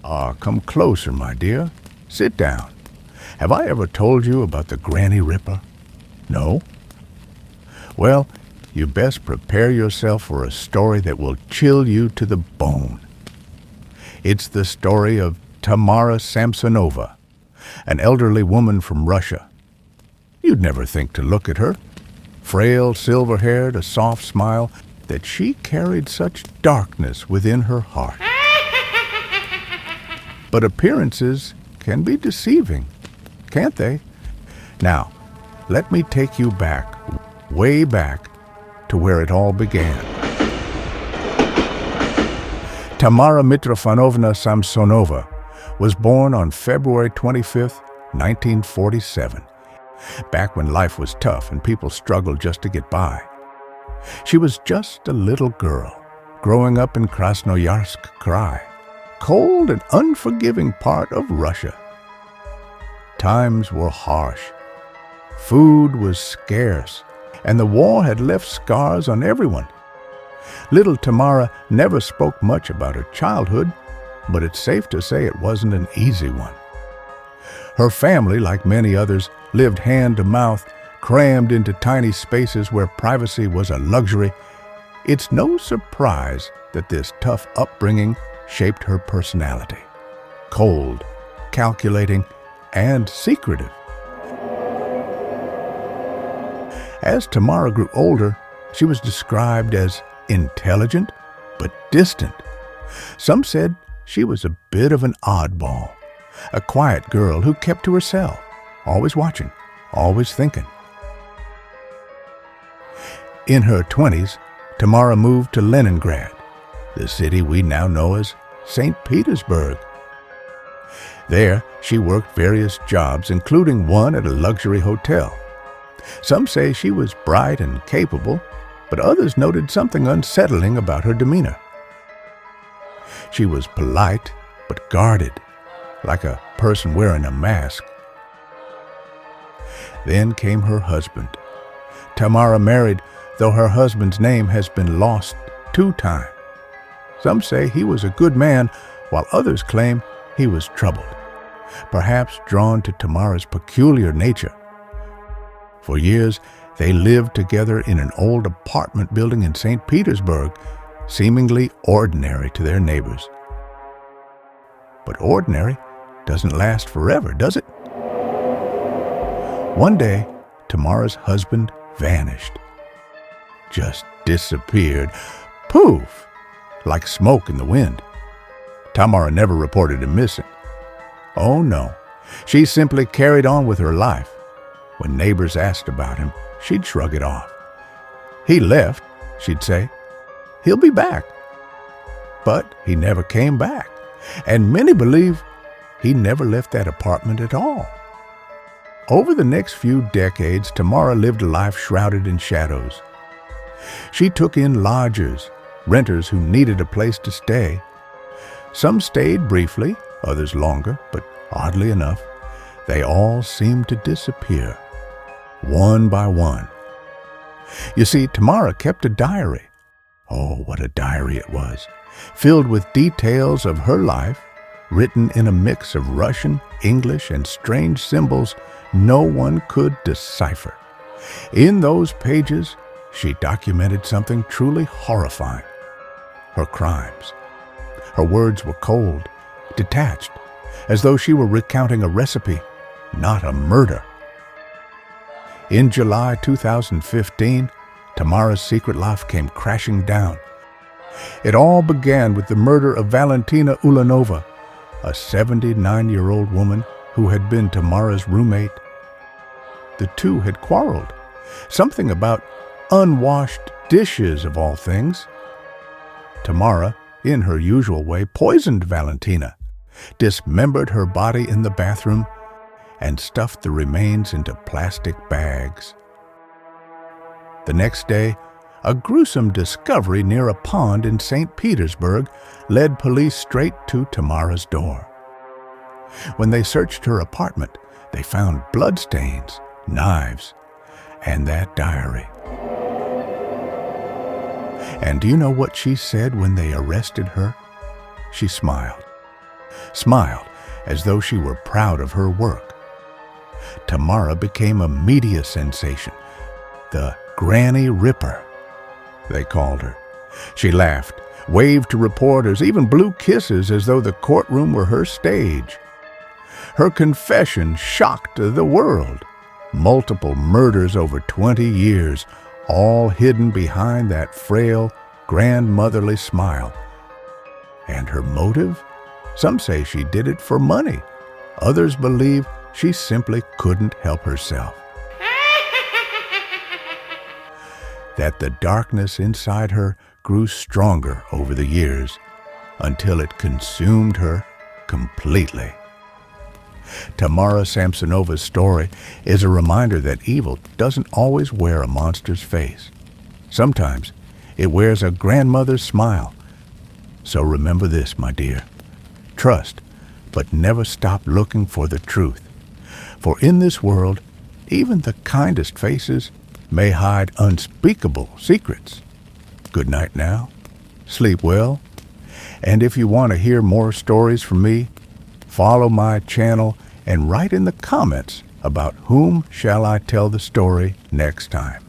Ah, come closer, my dear. Sit down. Have I ever told you about the Granny Ripper? No? Well, you best prepare yourself for a story that will chill you to the bone. It's the story of Tamara Samsonova, an elderly woman from Russia. You'd never think to look at her. Frail, silver-haired, a soft smile, that she carried such darkness within her heart. But appearances can be deceiving, can't they? Now, let me take you back, way back, to where it all began. Tamara Mitrofanovna Samsonova was born on February 25th, 1947, back when life was tough and people struggled just to get by. She was just a little girl, growing up in Krasnoyarsk Krai, cold and unforgiving part of Russia. Times were harsh. Food was scarce, and the war had left scars on everyone. Little Tamara never spoke much about her childhood, but it's safe to say it wasn't an easy one. Her family, like many others, lived hand to mouth, crammed into tiny spaces where privacy was a luxury. It's no surprise that this tough upbringing shaped her personality. Cold, calculating, and secretive. As Tamara grew older, she was described as intelligent but distant. Some said she was a bit of an oddball, a quiet girl who kept to herself, always watching, always thinking. In her 20s, Tamara moved to Leningrad, the city we now know as St. Petersburg. There, she worked various jobs, including one at a luxury hotel. Some say she was bright and capable, but others noted something unsettling about her demeanor. She was polite, but guarded, like a person wearing a mask. Then came her husband. Tamara married, though her husband's name has been lost 2 times. Some say he was a good man, while others claim he was troubled, perhaps drawn to Tamara's peculiar nature. For years, they lived together in an old apartment building in St. Petersburg, seemingly ordinary to their neighbors. But ordinary doesn't last forever, does it? One day, Tamara's husband vanished. Just disappeared. Poof! Like smoke in the wind. Tamara never reported him missing. Oh no, she simply carried on with her life. When neighbors asked about him, she'd shrug it off. He left, she'd say. He'll be back. But he never came back, and many believe he never left that apartment at all. Over the next few decades, Tamara lived a life shrouded in shadows. She took in lodgers, renters who needed a place to stay. Some stayed briefly, others longer, but oddly enough, they all seemed to disappear, one by one. You see, Tamara kept a diary. Oh, what a diary it was, filled with details of her life, written in a mix of Russian, English, and strange symbols no one could decipher. In those pages, she documented something truly horrifying: her crimes. Her words were cold, detached, as though she were recounting a recipe, not a murder. In July 2015, Tamara's secret life came crashing down. It all began with the murder of Valentina Ulanova, a 79-year-old woman who had been Tamara's roommate. The two had quarreled, something about unwashed dishes of all things. Tamara, in her usual way, poisoned Valentina, dismembered her body in the bathroom, and stuffed the remains into plastic bags. The next day, a gruesome discovery near a pond in St. Petersburg led police straight to Tamara's door. When they searched her apartment, they found bloodstains, knives, and that diary. And do you know what she said when they arrested her? She smiled. smiled as though she were proud of her work. Tamara became a media sensation, the Granny Ripper, they called her. She laughed, waved to reporters, even blew kisses as though the courtroom were her stage. Her confession shocked the world. Multiple murders over 20 years, all hidden behind that frail, grandmotherly smile. And her motive? Some say she did it for money. Others believe she simply couldn't help herself. That the darkness inside her grew stronger over the years until it consumed her completely. Tamara Samsonova's story is a reminder that evil doesn't always wear a monster's face. Sometimes it wears a grandmother's smile. So remember this, my dear. Trust, but never stop looking for the truth. For in this world, even the kindest faces may hide unspeakable secrets. Good night now. Sleep well. And if you want to hear more stories from me, follow my channel and write in the comments about whom shall I tell the story next time.